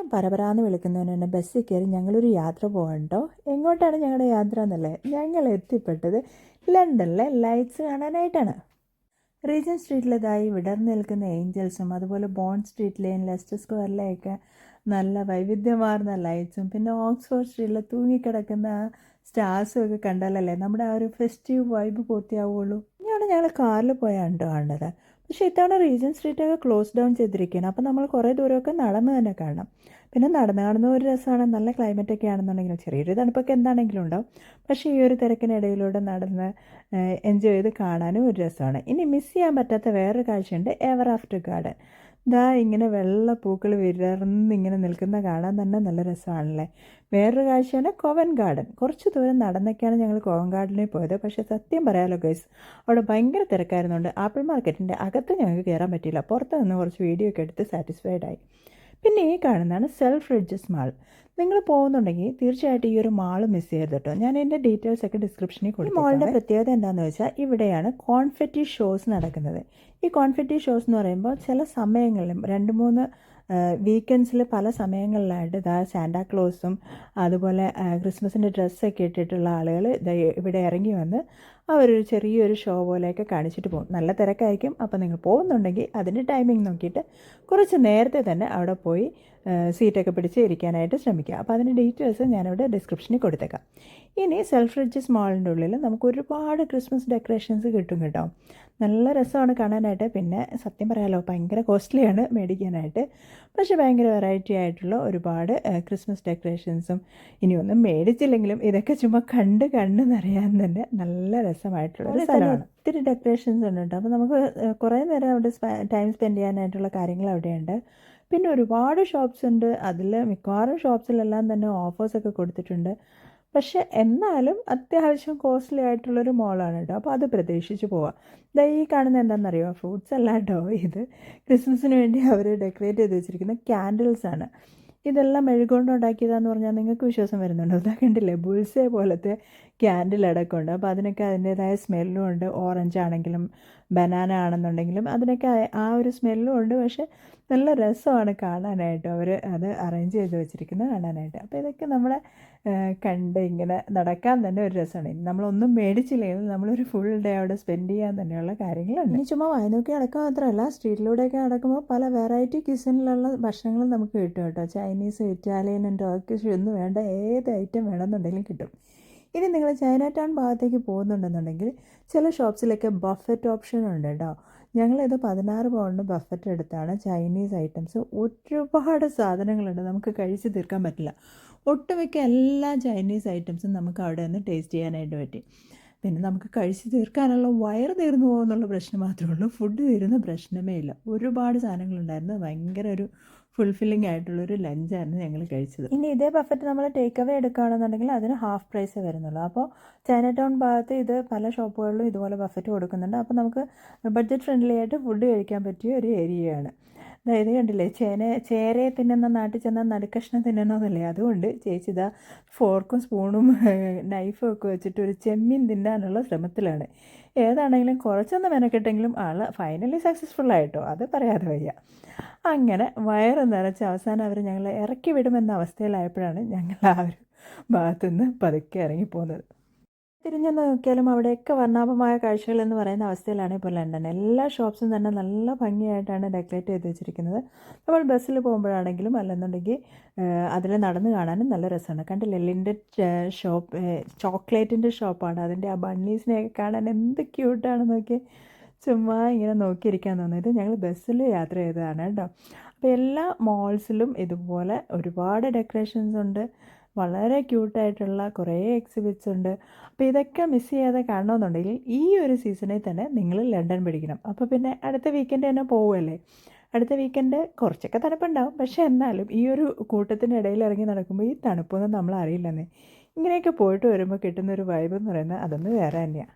ഞാൻ പരപരാന്ന് വിളിക്കുന്നതിന് തന്നെ ബസ്സിൽ കയറി ഞങ്ങളൊരു യാത്ര പോകണ്ടോ. എങ്ങോട്ടാണ് ഞങ്ങളുടെ യാത്ര എന്നല്ലേ? ഞങ്ങൾ എത്തിപ്പെട്ടത് ലണ്ടനിലെ ലൈറ്റ്സ് കാണാനായിട്ടാണ്. റീജൻറ്റ് സ്ട്രീറ്റിലേതായി വിടർന്നു നിൽക്കുന്ന ഏഞ്ചൽസും അതുപോലെ ബോണ്ട് സ്ട്രീറ്റിലെയും ലെസ്റ്റർ സ്ക്വയറിലെയൊക്കെ നല്ല വൈവിധ്യമാർന്ന ലൈറ്റ്സും പിന്നെ ഓക്സ്ഫോർഡ് സ്ട്രീറ്റിൽ തൂങ്ങിക്കിടക്കുന്ന സ്റ്റാർസും ഒക്കെ കണ്ടാലല്ലേ നമ്മുടെ ആ ഒരു ഫെസ്റ്റീവ് വൈബ് പൂർത്തിയാവുള്ളൂ. ഇനിയാണ് ഞങ്ങൾ കാറിൽ പോയാണ് കാണുന്നത്. പക്ഷേ ഇത്തവണ റീജൻറ്റ് സ്ട്രീറ്റൊക്കെ ക്ലോസ് ഡൗൺ ചെയ്തിരിക്കുകയാണ്. അപ്പോൾ നമ്മൾ കുറേ ദൂരമൊക്കെ നടന്ന് തന്നെ കാണണം. പിന്നെ നടന്ന് കാണുന്ന ഒരു രസമാണ്. നല്ല ക്ലൈമറ്റൊക്കെ ആണെന്നുണ്ടെങ്കിലും ചെറിയൊരു തണുപ്പൊക്കെ എന്താണെങ്കിലും ഉണ്ടാവും. പക്ഷേ ഈ ഒരു തിരക്കിനിടയിലൂടെ നടന്ന് എൻജോയ് ചെയ്ത് കാണാനും ഒരു രസമാണ്. ഇനി മിസ് ചെയ്യാൻ പറ്റാത്ത വേറൊരു കാഴ്ചയുണ്ട്, എവർ ആഫ്റ്റർ ഗാർഡൻ. ഇതാ ഇങ്ങനെ വെള്ള പൂക്കൾ വിടർന്നിങ്ങനെ നിൽക്കുന്ന കാണാൻ തന്നെ നല്ല രസമാണല്ലേ. വേറൊരു കാഴ്ചയാണ് കോവൻ ഗാർഡൻ. കുറച്ച് ദൂരം നടന്നൊക്കെയാണ് ഞങ്ങൾ കോവൻ ഗാർഡനിൽ പോയത്. പക്ഷേ സത്യം പറയാമല്ലോ ഗൈസ്, അവിടെ ഭയങ്കര തിരക്കായിരുന്നുകൊണ്ട് ആപ്പിൾ മാർക്കറ്റിൻ്റെ അകത്ത് ഞങ്ങൾക്ക് കയറാൻ പറ്റിയില്ല. പുറത്ത് നിന്ന് കുറച്ച് വീഡിയോ ഒക്കെ എടുത്ത് സാറ്റിസ്ഫൈഡ് ആയി. പിന്നെ ഈ കാണുന്നതാണ് സെൽഫ്രിഡ്ജസ് മാൾ. നിങ്ങൾ പോകുന്നുണ്ടെങ്കിൽ തീർച്ചയായിട്ടും ഈ ഒരു മാൾ മിസ് ചെയ്യരുത് കേട്ടോ. ഞാൻ എൻ്റെ ഡീറ്റെയിൽസ് ഒക്കെ ഡിസ്ക്രിപ്ഷനിൽ കൊടുത്തു. മാളിൻ്റെ പ്രത്യേകത എന്താണെന്ന് വെച്ചാൽ ഇവിടെയാണ് കോൺഫെറ്റി ഷോസ് നടക്കുന്നത്. ഈ കോൺഫെറ്റി ഷോസ് എന്ന് പറയുമ്പോൾ ചില സമയങ്ങളിലും 2-3 വീക്കെൻഡ്സിൽ പല സമയങ്ങളിലായിട്ട് ഇതാ സാന്റാക്ലോസും അതുപോലെ ക്രിസ്മസിൻ്റെ ഡ്രസ്സൊക്കെ ഇട്ടിട്ടുള്ള ആളുകൾ ഇവിടെ ഇറങ്ങി വന്ന് അവരൊരു ചെറിയൊരു ഷോ പോലെയൊക്കെ കാണിച്ചിട്ട് പോകും. നല്ല തിരക്കായിരിക്കും. അപ്പോൾ നിങ്ങൾ പോകുന്നുണ്ടെങ്കിൽ അതിൻ്റെ ടൈമിംഗ് നോക്കിയിട്ട് കുറച്ച് നേരത്തെ തന്നെ അവിടെ പോയി സീറ്റൊക്കെ പിടിച്ച് ഇരിക്കാനായിട്ട് ശ്രമിക്കുക. അപ്പോൾ അതിൻ്റെ ഡീറ്റെയിൽസ് ഞാനിവിടെ ഡിസ്ക്രിപ്ഷനിൽ കൊടുത്തേക്കാം. ഇനി സെൽഫ്രിഡ്ജസ് മാളിൻ്റെ ഉള്ളിൽ നമുക്ക് ഒരുപാട് ക്രിസ്മസ് ഡെക്കറേഷൻസ് കിട്ടും കേട്ടോ. നല്ല രസമാണ് കാണാനായിട്ട്. പിന്നെ സത്യം പറയാമല്ലോ, ഭയങ്കര കോസ്റ്റ്ലിയാണ് മേടിക്കാനായിട്ട്. പക്ഷേ ഭയങ്കര വെറൈറ്റി ആയിട്ടുള്ള ഒരുപാട് ക്രിസ്മസ് ഡെക്കറേഷൻസും ഇനിയൊന്നും മേടിച്ചില്ലെങ്കിലും ഇതൊക്കെ ചുമ്മാ കണ്ണ് നിറയാൻ തന്നെ നല്ല രസമായിട്ടുള്ള ഒരു സ്ഥലമാണ്. ഒത്തിരി ഡെക്കറേഷൻസ് ഉണ്ട് കേട്ടോ. അപ്പോൾ നമുക്ക് കുറേ നേരം അവിടെ ടൈം സ്പെൻഡ് ചെയ്യാനായിട്ടുള്ള കാര്യങ്ങൾ അവിടെയുണ്ട്. പിന്നെ ഒരുപാട് ഷോപ്സ് ഉണ്ട്. അതിൽ മിക്കവാറും ഷോപ്സിലെല്ലാം തന്നെ ഓഫേഴ്സൊക്കെ കൊടുത്തിട്ടുണ്ട്. പക്ഷേ എന്നാലും അത്യാവശ്യം കോസ്റ്റ്ലി ആയിട്ടുള്ളൊരു മോളാണ് കേട്ടോ. അപ്പോൾ അത് പ്രതീക്ഷിച്ച് പോവാം. ഇതാ ഈ കാണുന്നത് എന്താണെന്നറിയോ? ഫ്രൂട്ട്സ് അല്ല കേട്ടോ, ഇത് ക്രിസ്മസിന് വേണ്ടി അവർ ഡെക്കറേറ്റ് ചെയ്ത് വെച്ചിരിക്കുന്ന ക്യാൻഡിൽസാണ്. ഇതെല്ലാം മെഴുകൊണ്ട് ഉണ്ടാക്കിയതാന്ന് പറഞ്ഞാൽ നിങ്ങൾക്ക് വിശ്വാസം വരുന്നുണ്ടോ? ഇതാ കണ്ടില്ലേ, ബുൾസേ പോലത്തെ ക്യാൻഡിൽ അടക്കമുണ്ട്. അപ്പോൾ അതിനൊക്കെ അതിൻ്റേതായ സ്മെല്ലും ഉണ്ട്. ഓറഞ്ച് ആണെങ്കിലും ബനാന ആണെന്നുണ്ടെങ്കിലും അതിനൊക്കെ ആ ഒരു സ്മെല്ലും ഉണ്ട്. പക്ഷേ നല്ല രസമാണ് കാണാനായിട്ട്. അവർ അത് അറേഞ്ച് ചെയ്ത് വെച്ചിരിക്കുന്നത് കാണാനായിട്ട്. അപ്പോൾ ഇതൊക്കെ നമ്മളെ കണ്ട് ഇങ്ങനെ നടക്കാൻ തന്നെ ഒരു രസമാണ്. നമ്മളൊന്നും മേടിച്ചില്ലെങ്കിൽ നമ്മളൊരു ഫുൾ ഡേ അവിടെ സ്പെൻഡ് ചെയ്യാൻ തന്നെയുള്ള കാര്യങ്ങളുണ്ട്. ഇനി ചുമ്മാ വായനൊക്കെ അടക്കാൻ മാത്രമല്ല, സ്ട്രീറ്റിലൂടെയൊക്കെ നടക്കുമ്പോൾ പല വെറൈറ്റി ക്യൂസിനിലുള്ള ഭക്ഷണങ്ങളും നമുക്ക് കിട്ടും കേട്ടോ. ചൈനീസ്, ഇറ്റാലിയൻ, ടർക്കിഷ് എന്ന് വേണ്ട ഏത് ഐറ്റം വേണമെന്നുണ്ടെങ്കിലും കിട്ടും. ഇനി നിങ്ങൾ ചൈന ടൗൺ ഭാഗത്തേക്ക് പോകുന്നുണ്ടെന്നുണ്ടെങ്കിൽ ചില ഷോപ്സിലൊക്കെ ബഫറ്റ് ഓപ്ഷൻ ഉണ്ട് കേട്ടോ. ഞങ്ങളിത് 16 പൗണ്ടിന് ബഫറ്റ് എടുത്താണ്. ചൈനീസ് ഐറ്റംസ് ഒരുപാട് സാധനങ്ങളുണ്ട്, നമുക്ക് കഴിച്ച് തീർക്കാൻ പറ്റില്ല. ഒട്ടുമിക്ക എല്ലാ ചൈനീസ് ഐറ്റംസും നമുക്ക് അവിടെ നിന്ന് ടേസ്റ്റ് ചെയ്യാനായിട്ട് പറ്റി. പിന്നെ നമുക്ക് കഴിച്ച് തീർക്കാനുള്ള വയറ് തീർന്നു പോകുന്നുള്ള പ്രശ്നം മാത്രമേ ഉള്ളൂ. ഫുഡ് തീരുന്ന പ്രശ്നമേ ഇല്ല. ഒരുപാട് സാധനങ്ങളുണ്ടായിരുന്നു. ഭയങ്കര ഒരു ഫുൾഫില്ലിംഗ് ആയിട്ടുള്ളൊരു ലഞ്ചായിരുന്നു ഞങ്ങൾ കഴിച്ചത്. ഇനി ഇതേ ബഫറ്റ് നമ്മൾ ടേക്ക് അവേ എടുക്കുകയാണെന്നുണ്ടെങ്കിൽ അതിന് ഹാഫ് പ്രൈസേ വരുന്നുള്ളൂ. അപ്പോൾ ചൈന ടൗൺ ഭാഗത്ത് ഇത് പല ഷോപ്പുകളിലും ഇതുപോലെ ബഫറ്റ് കൊടുക്കുന്നുണ്ട്. അപ്പോൾ നമുക്ക് ബഡ്ജറ്റ് ഫ്രണ്ട്ലി ആയിട്ട് ഫുഡ് കഴിക്കാൻ പറ്റിയ ഒരു ഏരിയയാണ്. അതായത് കണ്ടില്ലേ, ചേരയെ തിന്നുന്ന നാട്ടിൽ ചെന്നാൽ നടുക്കഷ്ണം തിന്നണമെന്നല്ലേ. അതുകൊണ്ട് ചേച്ചി ഇതാ ഫോർക്കും സ്പൂണും നൈഫും ഒക്കെ വെച്ചിട്ട് ഒരു ചെമ്മീൻ തിന്നാനുള്ള ശ്രമത്തിലാണ്. ഏതാണെങ്കിലും കുറച്ചൊന്ന് മെനക്കെട്ടെങ്കിലും ആൾ ഫൈനലി സക്സസ്ഫുൾ ആയിട്ടോ, അത് പറയാതെ വയ്യ. അങ്ങനെ വയറ് നിറച്ച് അവസാനം അവർ ഞങ്ങളെ ഇറക്കി വിടുമെന്ന അവസ്ഥയിലായപ്പോഴാണ് ഞങ്ങൾ ആ ഒരു ഭാഗത്തുനിന്ന് പതുക്കെ ഇറങ്ങിപ്പോകുന്നത്. തിരിഞ്ഞു നോക്കിയാലും അവിടെയൊക്കെ വർണ്ണാഭമായ കാഴ്ചകൾ എന്ന് പറയുന്ന അവസ്ഥയിലാണ് ഇപ്പോൾ ലണ്ടൻ. എല്ലാ ഷോപ്സും തന്നെ നല്ല ഭംഗിയായിട്ടാണ് ഡെക്കറേറ്റ് ചെയ്ത് വെച്ചിരിക്കുന്നത്. നമ്മൾ ബസ്സിൽ പോകുമ്പോഴാണെങ്കിലും അല്ലെന്നുണ്ടെങ്കിൽ അതിൽ നടന്ന് കാണാനും നല്ല രസമാണ്. കണ്ടില്ലേ, ലിൻഡൻ ഷോപ്പ് ചോക്ലേറ്റിൻ്റെ ഷോപ്പാണ്. അതിൻ്റെ ആ ബണ്ണീസിനെയൊക്കെ കാണാൻ എന്ത് ക്യൂട്ടാണെന്ന് നോക്കി ചുമ്മാ ഇങ്ങനെ നോക്കിയിരിക്കാൻ തോന്നുന്നത്. ഞങ്ങൾ ബസ്സിൽ യാത്ര ചെയ്തതാണ് കേട്ടോ. അപ്പോൾ എല്ലാ മോൾസിലും ഇതുപോലെ ഒരുപാട് ഡെക്കറേഷൻസ് ഉണ്ട്. വളരെ ക്യൂട്ടായിട്ടുള്ള കുറേ എക്സിബിറ്റ്സ് ഉണ്ട്. അപ്പോൾ ഇതൊക്കെ മിസ് ചെയ്യാതെ കാണണമെന്നുണ്ടെങ്കിൽ ഈ ഒരു സീസണിൽ തന്നെ നിങ്ങൾ ലണ്ടൻ പിടിക്കണം. അപ്പോൾ പിന്നെ അടുത്ത വീക്കെൻഡ് തന്നെ പോവുമല്ലേ. അടുത്ത വീക്കെൻഡ് കുറച്ചൊക്കെ തണുപ്പുണ്ടാവും. പക്ഷേ എന്നാലും ഈ ഒരു കൂട്ടത്തിനിടയിൽ ഇറങ്ങി നടക്കുമ്പോൾ ഈ തണുപ്പൊന്നും നമ്മൾ അറിയില്ലെന്നേ. ഇങ്ങനെയൊക്കെ പോയിട്ട് വരുമ്പോൾ കിട്ടുന്നൊരു വൈബ് എന്ന് പറയുന്നത് അതൊന്ന് വേറെ തന്നെയാണ്.